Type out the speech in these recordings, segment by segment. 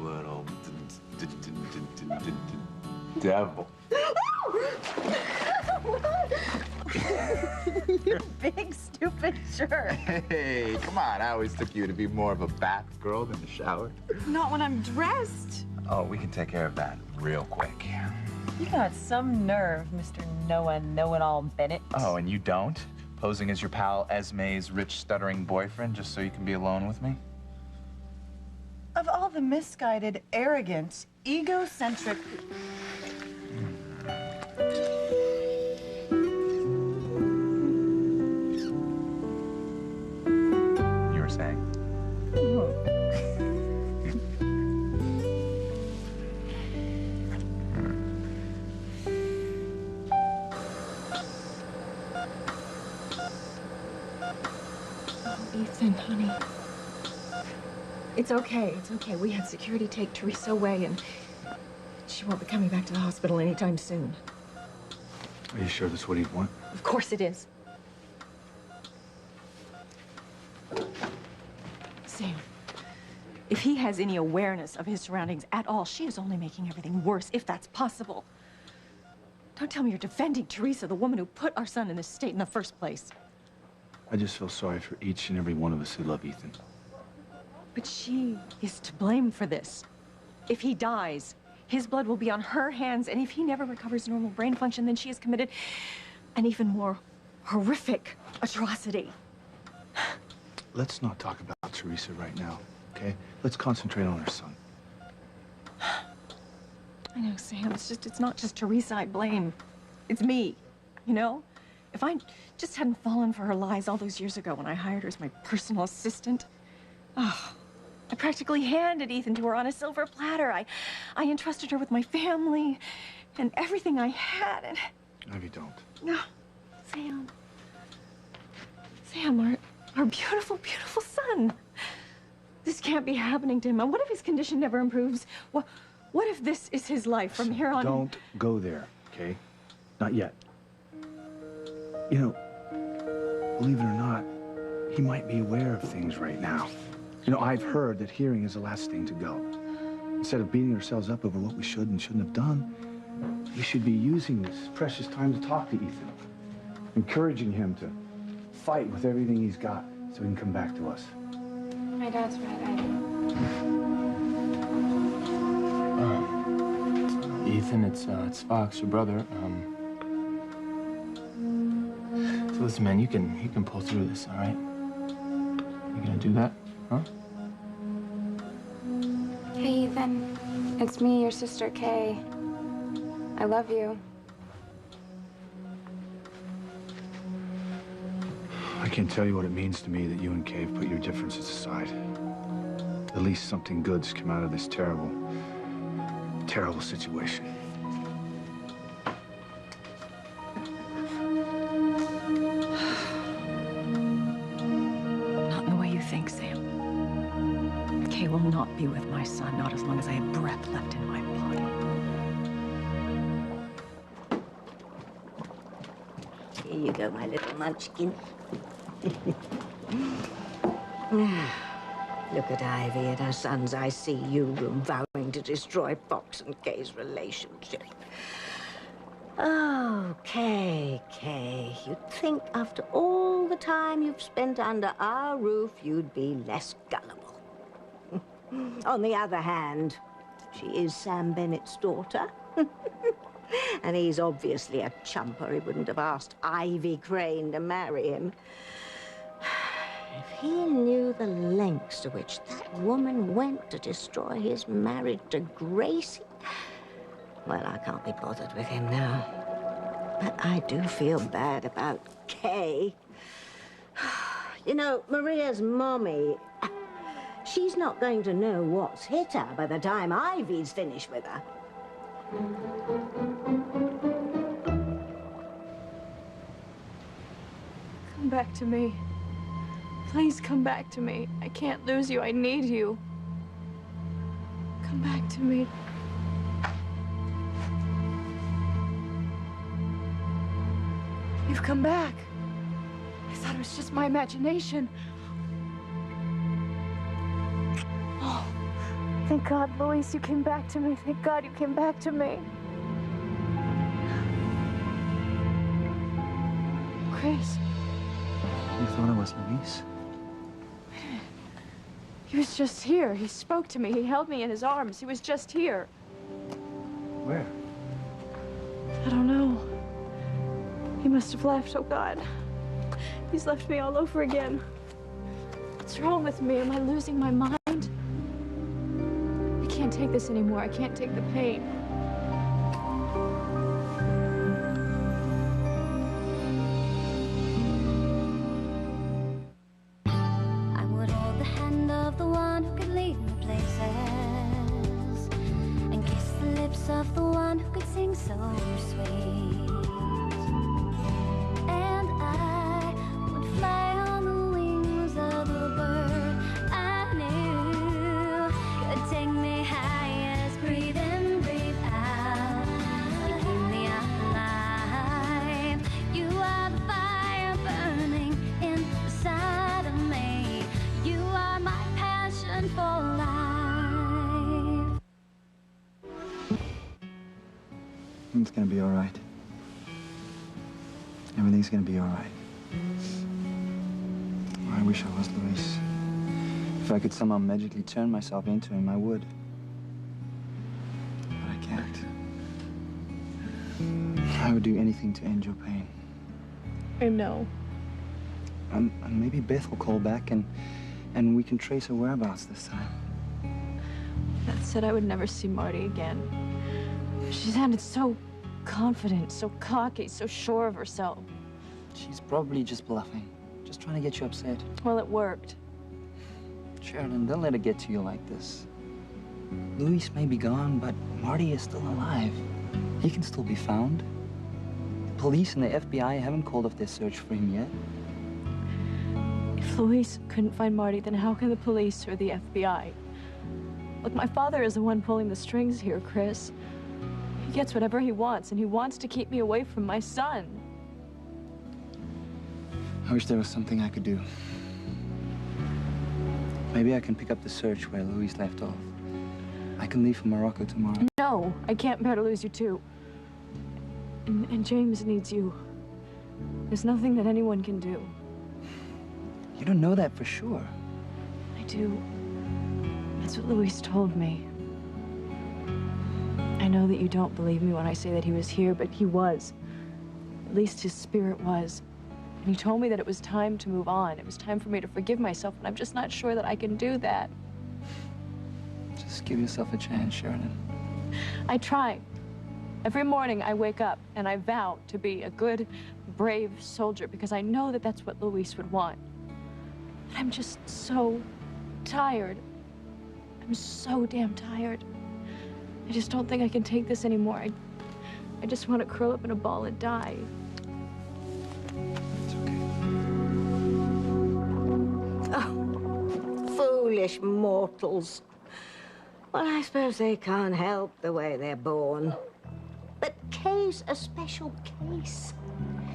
Little devil. You big, stupid jerk. Hey, come on. I always took you to be more of a bath girl than the shower. Not when I'm dressed. Oh, we can take care of that real quick. You got some nerve, Mr. Noah Know-It-All Bennett. Oh, and you don't? Posing as your pal Esme's rich, stuttering boyfriend just so you can be alone with me? Of all the misguided, arrogant, egocentric... You were saying? Ethan, honey. It's okay, it's okay. We had security take Teresa away, and she won't be coming back to the hospital anytime soon. Are you sure that's what he'd want? Of course it is. Sam, if he has any awareness of his surroundings at all, she is only making everything worse, if that's possible. Don't tell me you're defending Teresa, the woman who put our son in this state in the first place. I just feel sorry for each and every one of us who love Ethan. But she is to blame for this. If he dies, his blood will be on her hands, and if he never recovers normal brain function, then she has committed an even more horrific atrocity. Let's not talk about Teresa right now, okay? Let's concentrate on our son. I know, Sam, it's not just Teresa I blame. It's me, you know? If I just hadn't fallen for her lies all those years ago when I hired her as my personal assistant, oh, I practically handed Ethan to her on a silver platter. I entrusted her with my family and everything I had, and... Ivy, don't. No, Sam, our beautiful, beautiful son. This can't be happening to him. And what if his condition never improves? What if this is his life from here on? Don't go there, okay? Not yet. You know, believe it or not, he might be aware of things right now. You know, I've heard that hearing is the last thing to go. Instead of beating ourselves up over what we should and shouldn't have done, we should be using this precious time to talk to Ethan, encouraging him to fight with everything he's got so he can come back to us. My dad's right, Ethan, it's Fox, your brother. So listen, man, you can pull through this, all right? You gonna do that, huh? Hey, Ethan. It's me, your sister, Kay. I love you. I can't tell you what it means to me that you and Kay have put your differences aside. At least something good's come out of this terrible, terrible situation. Not in the way you think, Sam. Kay will not be with my son, not as long as I have breath left in my body. Here you go, my little munchkin. Look at Ivy and her son's ICU room vowing to destroy Fox and Kay's relationship. Oh, Kay. You'd think after all the time you've spent under our roof, you'd be less gullible. On the other hand, she is Sam Bennett's daughter. And he's obviously a chumper. He wouldn't have asked Ivy Crane to marry him. If he knew the lengths to which that woman went to destroy his marriage to Gracie, well, I can't be bothered with him now. But I do feel bad about Kay. You know, Maria's mommy, she's not going to know what's hit her by the time Ivy's finished with her. Come back to me. Please come back to me. I can't lose you. I need you. Come back to me. You've come back. I thought it was just my imagination. Oh, Thank God, Luis, you came back to me. Thank God you came back to me. Chris, You thought I was Luis? he was just here. He spoke to me. He held me in his arms. He was just here. Where? I don't know. He must have left. Oh, God. He's left me all over again. What's wrong with me? Am I losing my mind? I can't take this anymore. I can't take the pain. I would hold the hand of the one who could lead me places and kiss the lips of the one who could sing so sweet. And I would fly on the wings of the bird I knew could take me highest. Breathe in, breathe out. You keep me alive. You are the fire burning inside of me. You are my passion for life. It's gonna be all right. Everything's gonna be all right. I wish I was Luis. If I could somehow magically turn myself into him, I would. But I can't. I would do anything to end your pain. I know. And maybe Beth will call back and we can trace her whereabouts this time. Beth said I would never see Marty again. She sounded so confident, so cocky, so sure of herself. She's probably just bluffing. Just trying to get you upset. Well, it worked. Sheridan, don't let it get to you like this. Luis may be gone, but Marty is still alive. He can still be found. The police and the FBI haven't called off their search for him yet. If Luis couldn't find Marty, then how can the police or the FBI? Look, my father is the one pulling the strings here, Chris. He gets whatever he wants, and he wants to keep me away from my son. I wish there was something I could do. Maybe I can pick up the search where Luis left off. I can leave for Morocco tomorrow. No, I can't bear to lose you too. And James needs you. There's nothing that anyone can do. You don't know that for sure. I do. That's what Luis told me. I know that you don't believe me when I say that he was here, but he was. At least his spirit was. And he told me that it was time to move on. It was time for me to forgive myself, and I'm just not sure that I can do that. Just give yourself a chance, Sheridan. I try. Every morning I wake up and I vow to be a good, brave soldier because I know that that's what Luis would want. But I'm just so tired. I'm so damn tired. I just don't think I can take this anymore. I just want to curl up in a ball and die. It's okay. Oh, foolish mortals. Well, I suppose they can't help the way they're born. But Kay's a special case.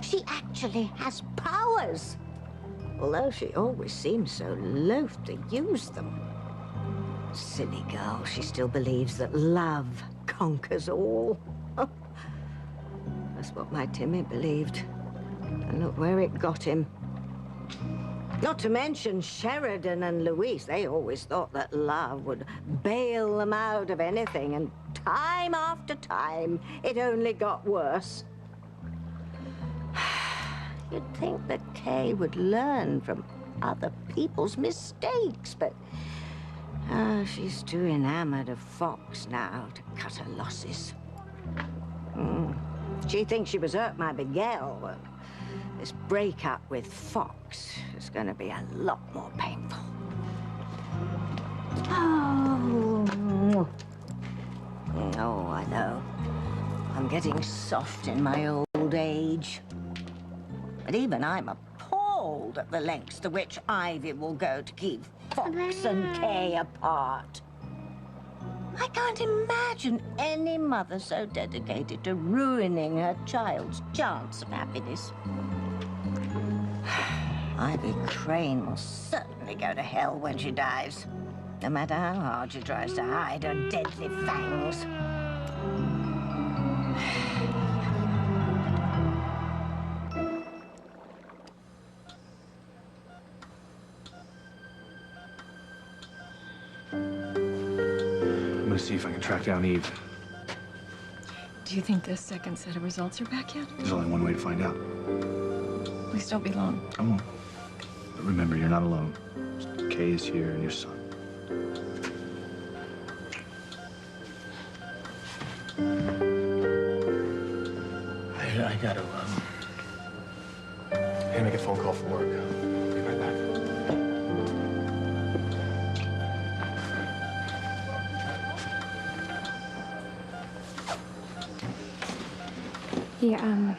She actually has powers. Although she always seems so loath to use them. Silly girl, she still believes that love conquers all. That's what my Timmy believed. And look where it got him. Not to mention Sheridan and Luis. They always thought that love would bail them out of anything, and time after time, it only got worse. You'd think that Kay would learn from other people's mistakes, but she's too enamored of Fox now to cut her losses. She thinks she was hurt by Miguel. Well, this breakup with Fox is going to be a lot more painful. Oh, I know. I'm getting soft in my old age. But even I'm appalled at the lengths to which Ivy will go to keep Fox and Kay apart. I can't imagine any mother so dedicated to ruining her child's chance of happiness. Ivy Crane will certainly go to hell when she dies. no matter how hard she tries to hide her deadly fangs. I'm gonna see if I can track down Eve. Do you think the second set of results are back yet? There's only one way to find out. Please don't be long. I won't. But remember, you're not alone. Kay is here and your son. I gotta make a phone call for work. Be right back. Yeah,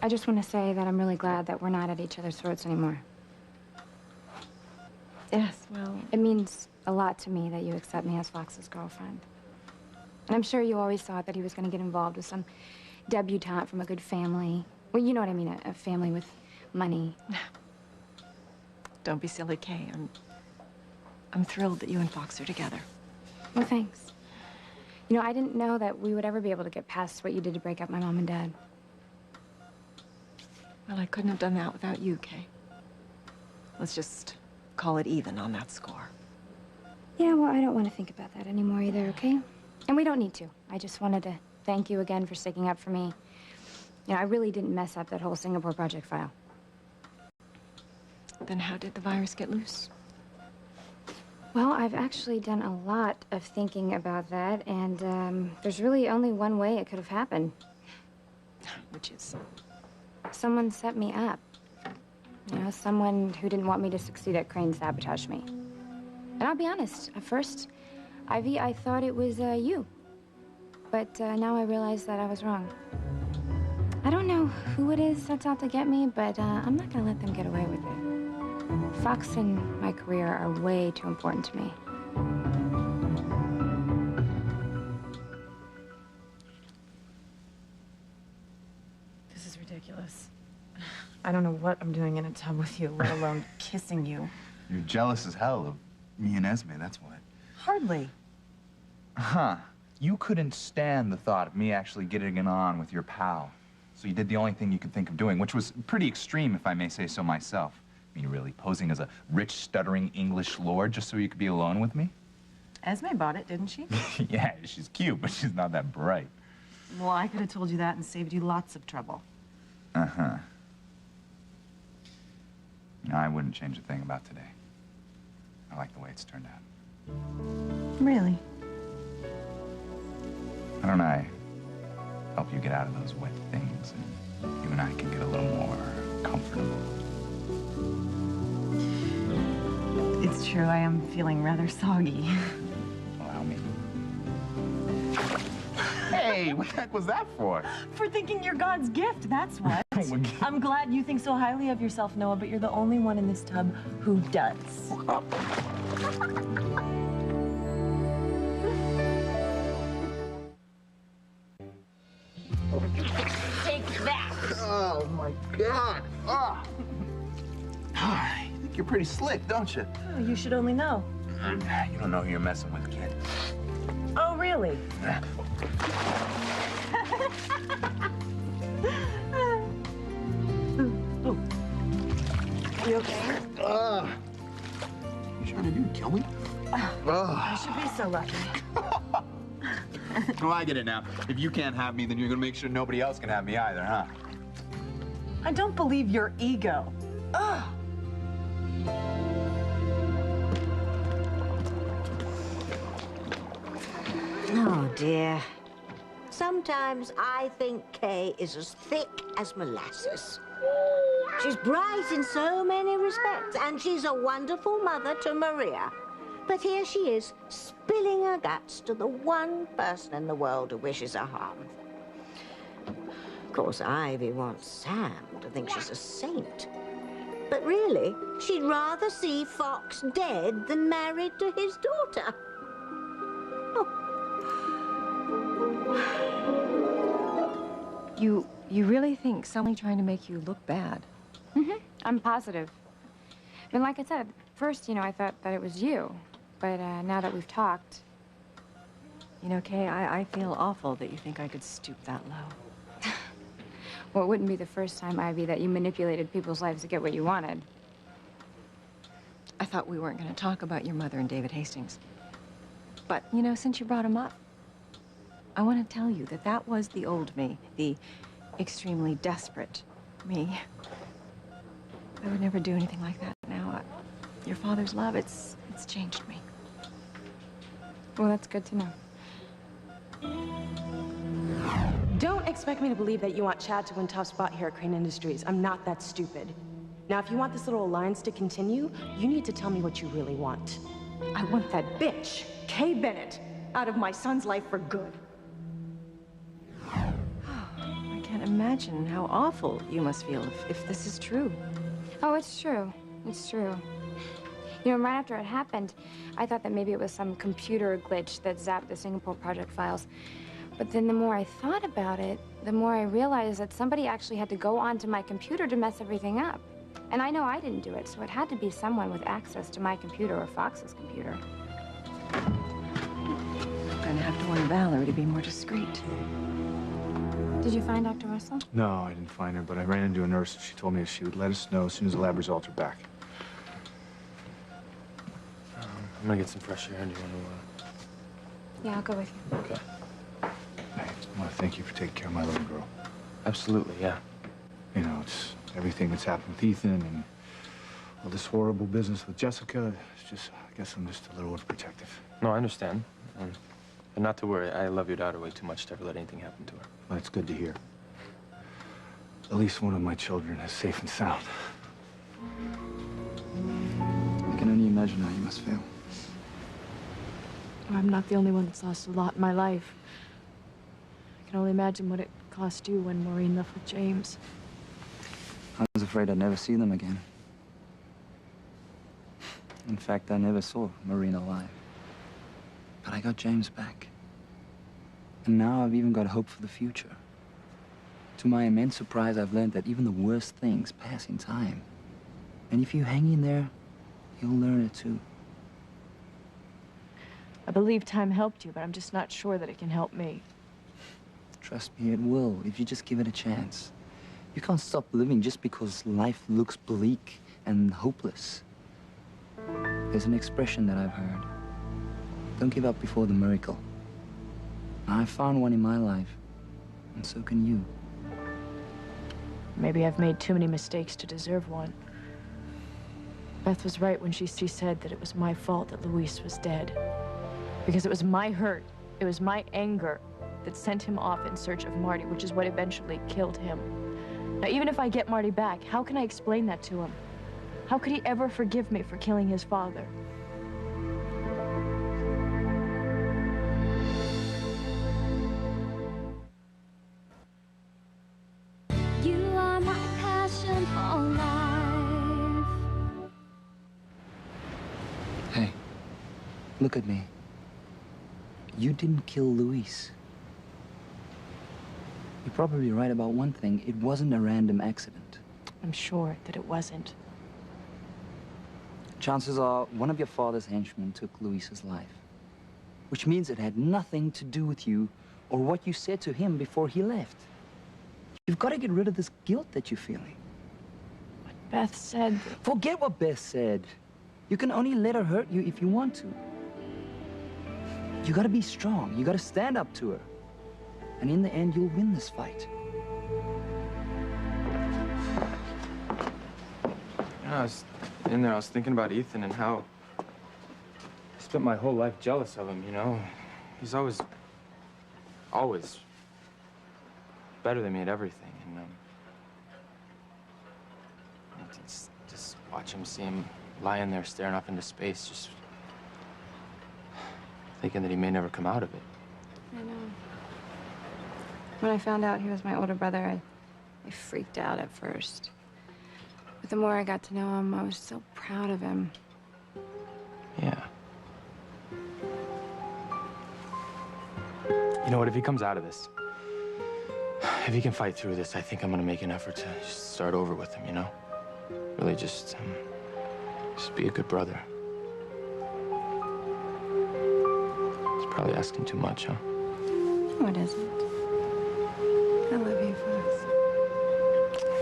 I just want to say that I'm really glad that we're not at each other's throats anymore. Yes, well, It means a lot to me that you accept me as Fox's girlfriend. And I'm sure you always thought that he was going to get involved with some debutante from a good family. Well, you know what I mean, a family with money. don't be silly, Kay. I'm thrilled that you and Fox are together. Well, thanks. You know, I didn't know that we would ever be able to get past what you did to break up my mom and dad. Well, I couldn't have done that without you, Kay. Let's just call it even on that score. Yeah, well, I don't want to think about that anymore either, okay? And we don't need to. I just wanted to thank you again for sticking up for me. You know, I really didn't mess up that whole Singapore project file. Then how did the virus get loose? Well, I've actually done a lot of thinking about that, and there's really only one way it could have happened. Which is? Someone set me up. You know, someone who didn't want me to succeed at Crane sabotaged me. And I'll be honest, at first, Ivy, I thought it was you. But now I realize that I was wrong. I don't know who it is that's out to get me, but I'm not gonna let them get away with it. Fox and my career are way too important to me. This is ridiculous. I don't know what I'm doing in a tub with you, let alone kissing you. You're jealous as hell of me and Esme, that's what. Hardly. Huh. You couldn't stand the thought of me actually getting it on with your pal. So you did the only thing you could think of doing, which was pretty extreme, if I may say so myself. I mean, really posing as a rich, stuttering English lord just so you could be alone with me? Esme bought it, didn't she? Yeah, she's cute, but she's not that bright. Well, I could have told you that and saved you lots of trouble. Uh-huh. No, I wouldn't change a thing about today. I like the way it's turned out. Really? Why don't I help you get out of those wet things and you and I can get a little more comfortable? It's true, I am feeling rather soggy. Allow me. Hey, what the heck was that for? For thinking you're God's gift, that's what. I'm glad you think so highly of yourself, Noah, but you're the only one in this tub who does. Take that! Oh, my God. Oh. You think you're pretty slick, don't you? Oh, you should only know. You don't know who you're messing with, kid. Oh, really? You okay? You trying to do? Kill me? I should be so lucky. Well, I get it now. If you can't have me, then you're gonna make sure nobody else can have me either, huh? I don't believe your ego. Ugh. Oh, dear. Sometimes I think Kay is as thick as molasses. She's bright in so many respects, and she's a wonderful mother to Maria. But here she is, spilling her guts to the one person in the world who wishes her harm. Of course, Ivy wants Sam to think she's a saint. But really, she'd rather see Fox dead than married to his daughter. You really think someone trying to make you look bad? I'm positive. And like I said, at first, you know, I thought that it was you. But now that we've talked, You know, Kay, I feel awful that you think I could stoop that low. well, it wouldn't be the first time, Ivy, that you manipulated people's lives to get what you wanted. I thought we weren't going to talk about your mother and David Hastings. But, you know, since you brought him up, I want to tell you that that was the old me, the extremely desperate me. I would never do anything like that now. Your father's love, it's changed me. Well, that's good to know. Don't expect me to believe that you want Chad to win top spot here at Crane Industries. I'm not that stupid. Now, if you want this little alliance to continue, you need to tell me what you really want. I want that bitch, Kay Bennett, out of my son's life for good. I can't imagine how awful you must feel if this is true. Oh, it's true. It's true. You know, right after it happened, I thought that maybe it was some computer glitch that zapped the Singapore project files. But then the more I thought about it, the more I realized that somebody actually had to go onto my computer to mess everything up. And I know I didn't do it, so it had to be someone with access to my computer or Fox's computer. I'm gonna have to warn Valerie to be more discreet. Did you find Dr. Russell? No, I didn't find her, but I ran into a nurse and she told me she would let us know as soon as the lab results are back. I'm gonna get some fresh air. And do you want to? Yeah, I'll go with you. Okay. Hey, I want to thank you for taking care of my little girl. Absolutely, yeah. You know, it's everything that's happened with Ethan and all this horrible business with Jessica. It's just, I guess I'm just a little overprotective. No, I understand. But not to worry. I love your daughter way too much to ever let anything happen to her. Well, it's good to hear. At least one of my children is safe and sound. I can only imagine how you must feel. I'm not the only one that's lost a lot in my life. I can only imagine what it cost you when Maureen left with James. I was afraid I'd never see them again. In fact, I never saw Maureen alive. But I got James back. And now I've even got hope for the future. To my immense surprise, I've learned that even the worst things pass in time. And if you hang in there, you'll learn it too. I believe time helped you, but I'm just not sure that it can help me. Trust me, it will, if you just give it a chance. You can't stop living just because life looks bleak and hopeless. There's an expression that I've heard. Don't give up before the miracle. I found one in my life, and so can you. Maybe I've made too many mistakes to deserve one. Beth was right when she said that it was my fault that Luis was dead. Because it was my hurt, it was my anger that sent him off in search of Marty, which is what eventually killed him. Now, even if I get Marty back, how can I explain that to him? How could he ever forgive me for killing his father? You are my passion for life. Hey, look at me. You didn't kill Luis. You're probably right about one thing. It wasn't a random accident. I'm sure that it wasn't. Chances are one of your father's henchmen took Luis's life. Which means it had nothing to do with you or what you said to him before he left. You've got to get rid of this guilt that you're feeling. Beth said... Forget what Beth said. You can only let her hurt you if you want to. You gotta be strong. You gotta stand up to her. And in the end, you'll win this fight. You know, I was in there, I was thinking about Ethan and how I spent my whole life jealous of him, you know? He's always better than me at everything. And just watch him, see him lying there staring up into space, just thinking that he may never come out of it. I know. When I found out he was my older brother, I freaked out at first. But the more I got to know him, I was so proud of him. Yeah. You know what, if he comes out of this, if he can fight through this, I think I'm gonna make an effort to just start over with him, you know? Really just be a good brother. Probably asking too much, huh? No, it isn't. I love you, Fox.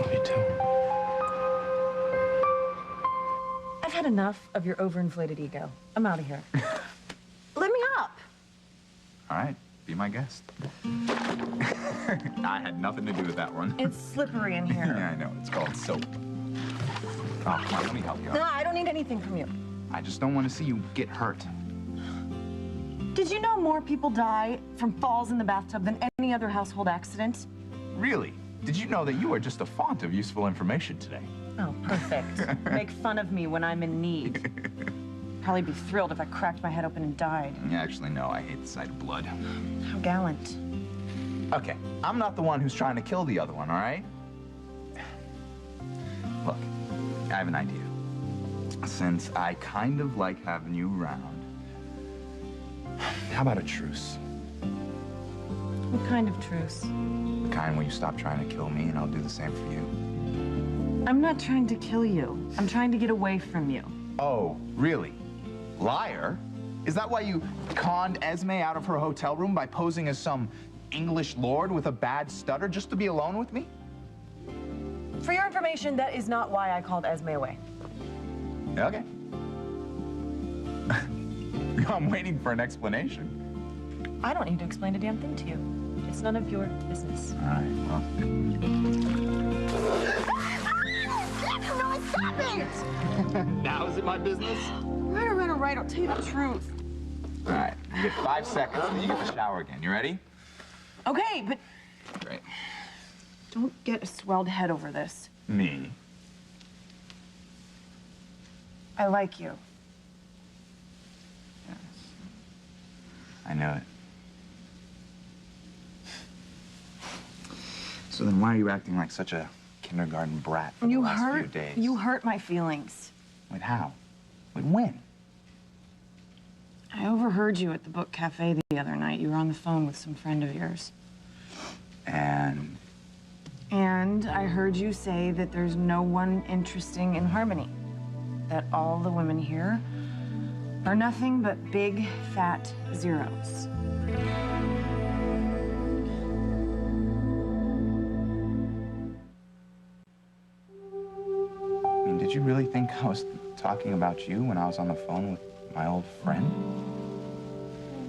Love you too. I've had enough of your overinflated ego. I'm out of here. Let me up. All right, be my guest. I had nothing to do with that one. It's slippery in Yeah, here. I know. It's called soap. Oh, come on, let me help you No, out. I don't need anything from you. I just don't want to see you get hurt. Did you know more people die from falls in the bathtub than any other household accident? Really? Did you know that you are just a font of useful information today? Oh, perfect. Make fun of me when I'm in need. Probably be thrilled if I cracked my head open and died. Actually, no. I hate the sight of blood. How gallant. Okay, I'm not the one who's trying to kill the other one, all right? Look, I have an idea. Since I kind of like having you around, how about a truce? What kind of truce? The kind where you stop trying to kill me and I'll do the same for you. I'm not trying to kill you. I'm trying to get away from you. Oh, really? Liar? Is that why you conned Esme out of her hotel room by posing as some English lord with a bad stutter just to be alone with me? For your information, that is not why I called Esme away. Okay. I'm waiting for an explanation. I don't need to explain a damn thing to you. It's none of your business. All right, well. No, stop it! Now is it my business? Right, I'll tell you the truth. All right, you get 5 seconds, and then you get the shower again. You ready? Okay, but Great. don't get a swelled head over this. Me? I like you. Yes. I know it. So then why are you acting like such a kindergarten brat for the last few days? You hurt my feelings. Wait, how? Wait, when? I overheard you at the book cafe the other night. You were on the phone with some friend of yours. And And I heard you say that there's no one interesting in Harmony. That all the women here are nothing but big, fat zeros. I mean, did you really think I was talking about you when I was on the phone with my old friend?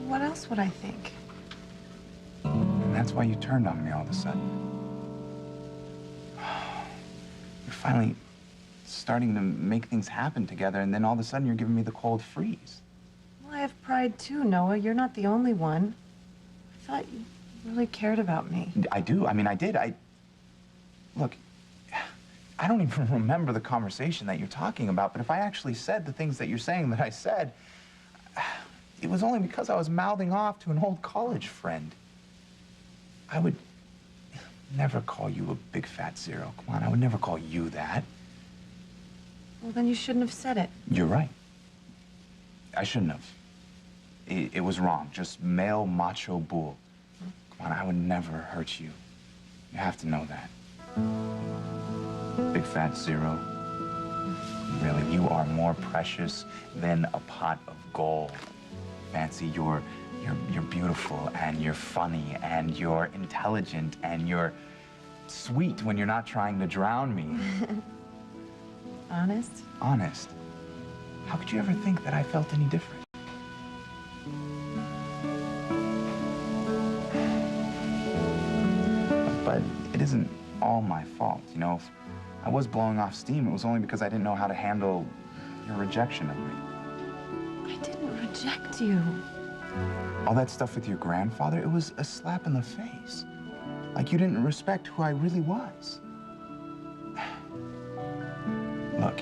What else would I think? And that's why you turned on me all of a sudden. You're finally starting to make things happen together, and then all of a sudden you're giving me the cold freeze. Well, I have pride too, Noah. You're not the only one. I thought you really cared about me. I do. I mean, I did. Look, I don't even remember the conversation that you're talking about, but if I actually said the things that you're saying that I said, it was only because I was mouthing off to an old college friend. I would never call you a big fat zero. Come on, I would never call you that. Well, then you shouldn't have said it. You're right. I shouldn't have. It was wrong. Just male macho bull. Come on, I would never hurt you. You have to know that. Big fat zero. Really, you are more precious than a pot of gold. Fancy, you're beautiful, and you're funny, and you're intelligent, and you're sweet when you're not trying to drown me. Honest? Honest. How could you ever think that I felt any different? But it isn't all my fault, you know. If I was blowing off steam, it was only because I didn't know how to handle your rejection of me. I didn't reject you. All that stuff with your grandfather, it was a slap in the face. Like you didn't respect who I really was. Look,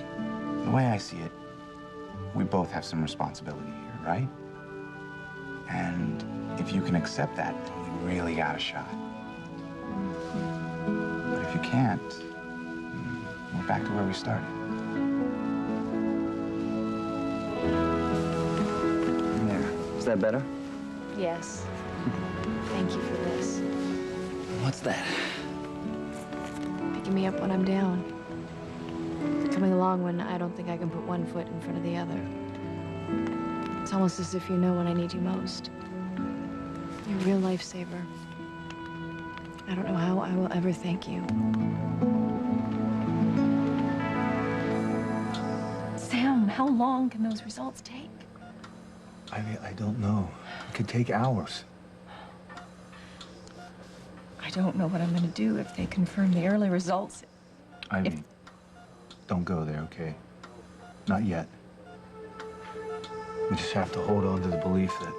the way I see it, we both have some responsibility here, right? And if you can accept that, then you really got a shot. But if you can't, we're back to where we started. There. Is that better? Yes. Thank you for this. What's that? Picking me up when I'm down. Coming along when I don't think I can put one foot in front of the other. It's almost as if you know when I need you most. You're a real lifesaver. I don't know how I will ever thank you. Sam, how long can those results take? I don't know. It could take hours. I don't know what I'm gonna do if they confirm the early results. Ivy, don't go there, okay? Not yet. We just have to hold on to the belief that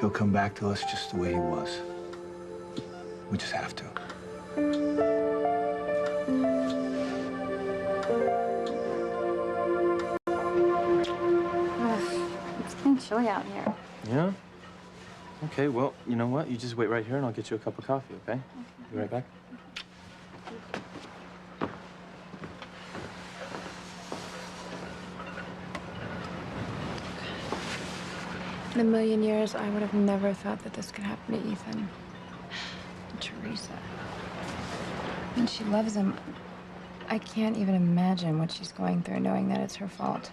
he'll come back to us just the way he was. We just have to. It's getting chilly out here. Yeah? Okay, well, you know what? You just wait right here and I'll get you a cup of coffee, okay? Be right back. In a million years, I would have never thought that this could happen to Ethan. Teresa. I mean, she loves him. I can't even imagine what she's going through knowing that it's her fault.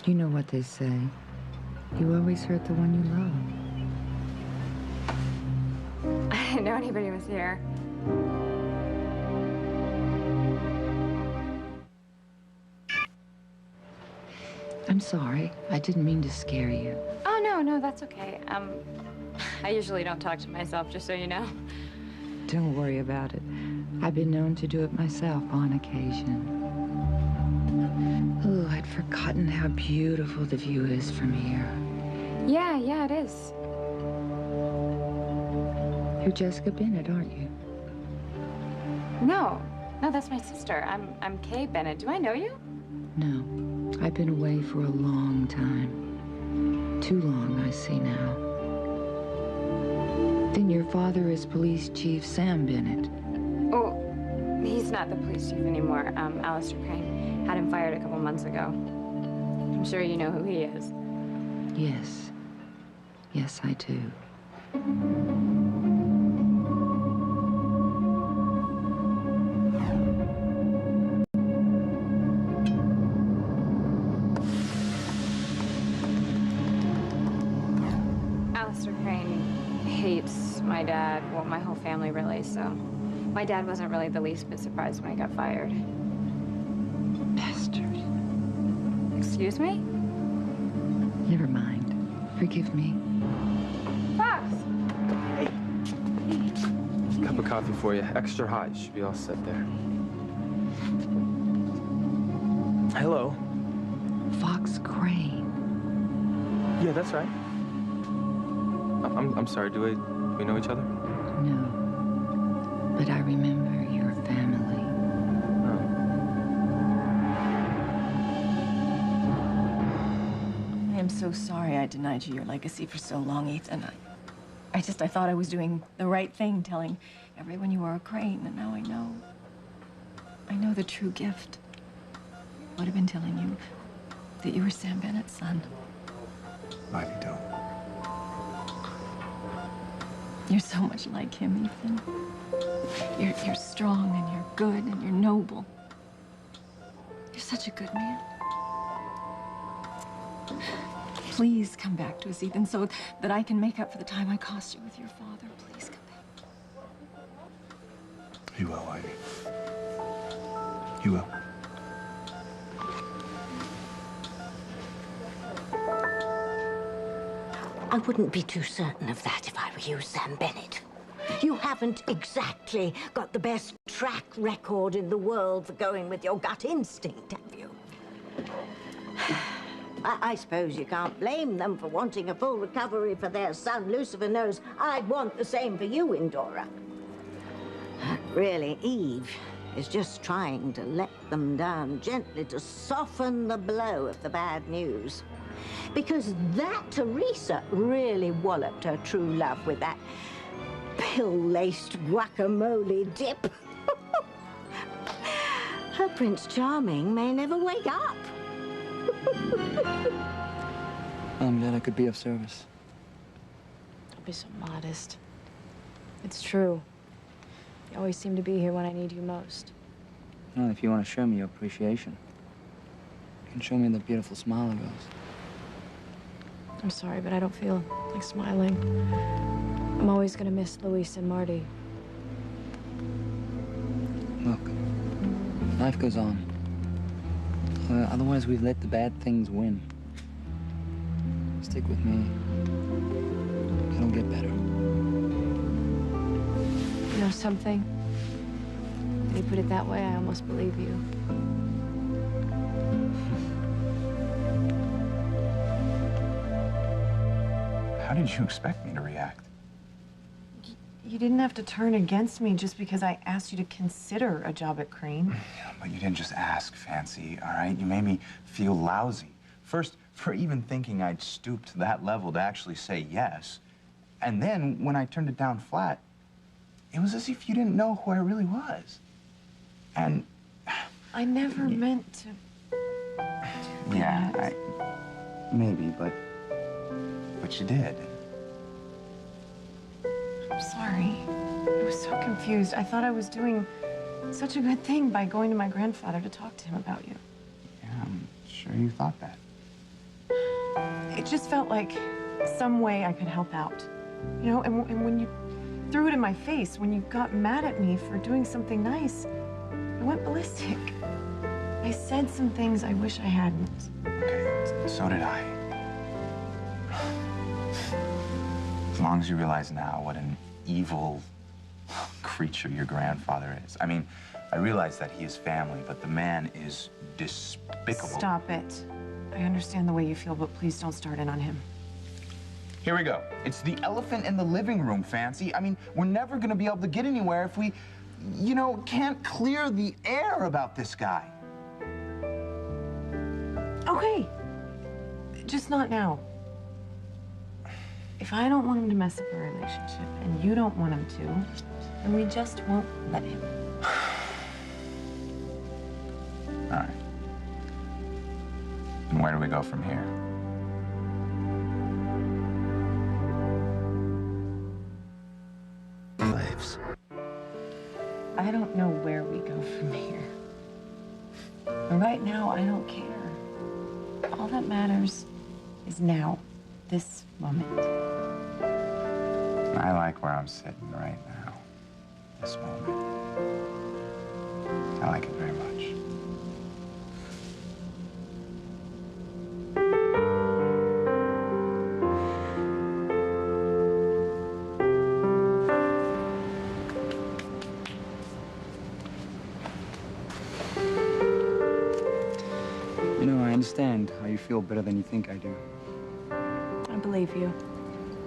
You know what they say. You always hurt the one you love. I didn't know anybody was here. I'm sorry. I didn't mean to scare you. Oh, no, that's okay. I usually don't talk to myself, just so you know. Don't worry about it. I've been known to do it myself on occasion. Oh, I'd forgotten how beautiful the view is from here. Yeah, it is. You're Jessica Bennett, aren't you? No, that's my sister. I'm Kay Bennett. Do I know you? No. I've been away for a long time. Too long, I see now. Then your father is Police Chief Sam Bennett. Oh, he's not the police chief anymore. Alistair Crane had him fired a couple months ago. I'm sure you know who he is. Yes. Yes, I do. Alistair Crane hates my dad, well, my whole family really, so my dad wasn't really the least bit surprised when I got fired. Bastard. Excuse me? Never mind. Forgive me. Fox! Cup of coffee for you. Extra hot. You should be all set there. Hello. Fox Crane. Yeah, that's right. I'm sorry. Do we know each other? No. But I remember your family. I am so sorry I denied you your legacy for so long, Ethan. I thought I was doing the right thing, telling everyone you were a Crane, and now I know. I know the true gift. Would have been telling you that you were Sam Bennett's son. Ivy, don't. You're so much like him, Ethan. You're strong and you're good and you're noble. You're such a good man. Please come back to us, Ethan, so that I can make up for the time I cost you with your father. Please come back. You will, Ivy. You will. I wouldn't be too certain of that if I were you, Sam Bennett. You haven't exactly got the best track record in the world for going with your gut instinct, have you? I suppose you can't blame them for wanting a full recovery for their son. Lucifer knows I'd want the same for you, Indora. Really, Eve is just trying to let them down gently to soften the blow of the bad news. Because that Teresa really walloped her true love with that pill-laced guacamole dip. Her Prince Charming may never wake up. I'm glad I could be of service. Don't be so modest. It's true. You always seem to be here when I need you most. Well, if you want to show me your appreciation, you can show me the beautiful smile of yours. I'm sorry, but I don't feel like smiling. I'm always gonna miss Luis and Marty. Look, life goes on. Otherwise, we've let the bad things win. Stick with me. It'll get better. You know something? When you put it that way, I almost believe you. How did you expect me to react? You didn't have to turn against me just because I asked you to consider a job at Crane. Yeah, but you didn't just ask, Fancy, all right? You made me feel lousy. First, for even thinking I'd stoop to that level to actually say yes. And then, when I turned it down flat, it was as if you didn't know who I really was. And... I never meant to... Yeah, maybe, but you did. I'm sorry. I was so confused. I thought I was doing such a good thing by going to my grandfather to talk to him about you. Yeah, I'm sure you thought that. It just felt like some way I could help out. You know, and when you threw it in my face, when you got mad at me for doing something nice, I went ballistic. I said some things I wish I hadn't. Okay, so did I. As long as you realize now what an evil creature your grandfather is. I mean, I realize that he is family, but the man is despicable. Stop it. I understand the way you feel, but please don't start in on him. Here we go. It's the elephant in the living room, Fancy. I mean, we're never gonna be able to get anywhere if we, you know, can't clear the air about this guy. Okay. Just not now. If I don't want him to mess up our relationship and you don't want him to, then we just won't let him. All right. And where do we go from here? Lives. I don't know where we go from here. But right now, I don't care. All that matters is now, this moment. I like where I'm sitting right now. This moment. I like it very much. You know, I understand how you feel better than you think I do. I believe you.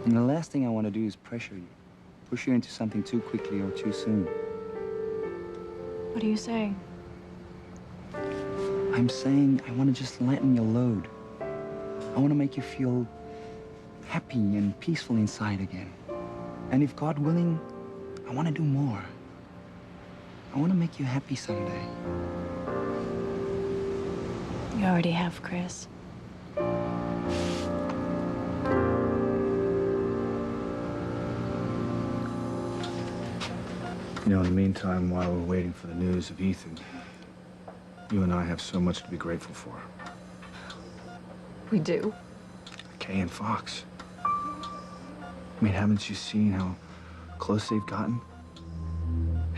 And the last thing I want to do is pressure you. Push you into something too quickly or too soon. What are you saying? I'm saying I want to just lighten your load. I want to make you feel happy and peaceful inside again. And if God willing, I want to do more. I want to make you happy someday. You already have, Chris. You know, in the meantime, while we're waiting for the news of Ethan, you and I have so much to be grateful for. We do. Kay and Fox. I mean, haven't you seen how close they've gotten?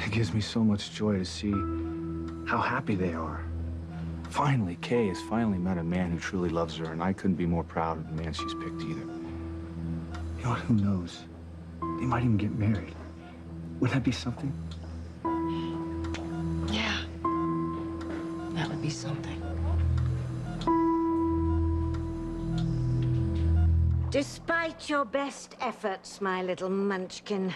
It gives me so much joy to see how happy they are. Finally, Kay has finally met a man who truly loves her, and I couldn't be more proud of the man she's picked either. You know what? Who knows? They might even get married. Wouldn't that be something? Yeah. That would be something. Despite your best efforts, my little munchkin,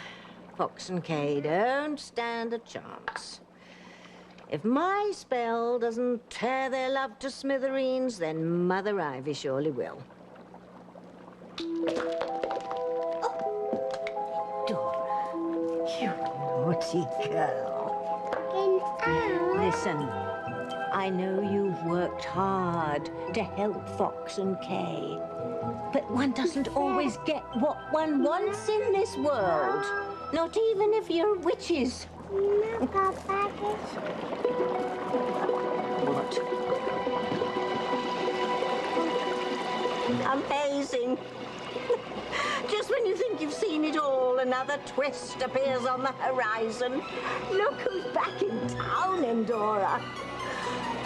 Fox and Kay don't stand a chance. If my spell doesn't tear their love to smithereens, then Mother Ivy surely will. Oh, Dora, you naughty girl. Listen, I know you've worked hard to help Fox and Kay, but one doesn't always get what one wants in this world. Not even if you're witches. What? Amazing. Just when you think you've seen it all, another twist appears on the horizon. Look who's back in town, Endora.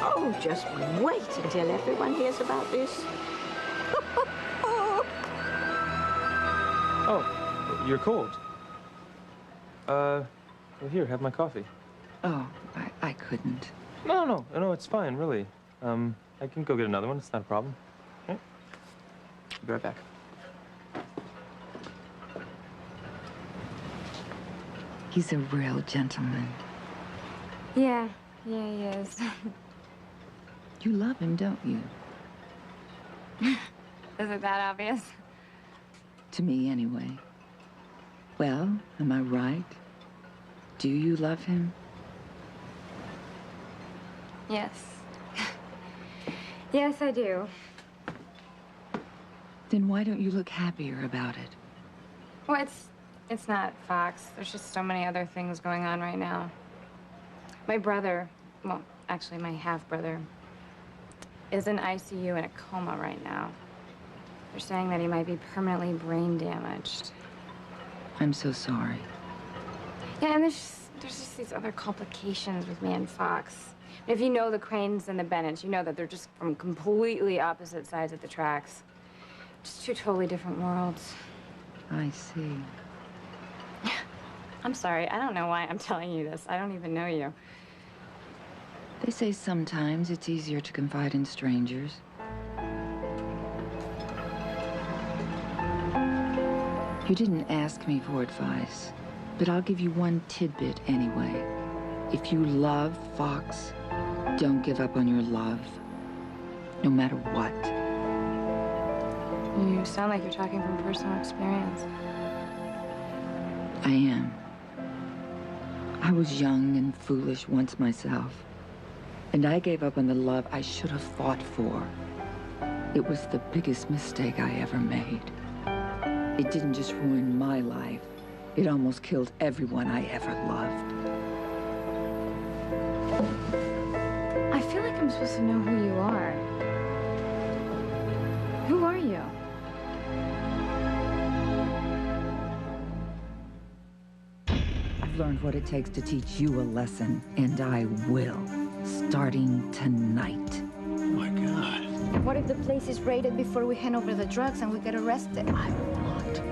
Oh, just wait until everyone hears about this. Oh, you're cold. Well, here, have my coffee. Oh, I couldn't. No, it's fine, really. I can go get another one. It's not a problem. Okay. I'll be right back. He's a real gentleman. Yeah, he is. You love him, don't you? Is it that obvious? To me, anyway. Well, am I right? Do you love him? Yes. Yes, I do. Then why don't you look happier about it? Well, it's not Fox. There's just so many other things going on right now. My brother, well, actually my half-brother, is in ICU in a coma right now. They're saying that he might be permanently brain damaged. I'm so sorry. Yeah, and there's just these other complications with me and Fox. If you know the Cranes and the Bennetts, you know that they're just from completely opposite sides of the tracks. Just two totally different worlds. I see. I'm sorry, I don't know why I'm telling you this. I don't even know you. They say sometimes it's easier to confide in strangers. You didn't ask me for advice, but I'll give you one tidbit anyway. If you love Fox, don't give up on your love, no matter what. You sound like you're talking from personal experience. I am. I was young and foolish once myself, and I gave up on the love I should have fought for. It was the biggest mistake I ever made. It didn't just ruin my life, it almost killed everyone I ever loved. I feel like I'm supposed to know who you are. Who are you? I've learned what it takes to teach you a lesson, and I will, starting tonight. Oh my God. What if the place is raided before we hand over the drugs and we get arrested? I want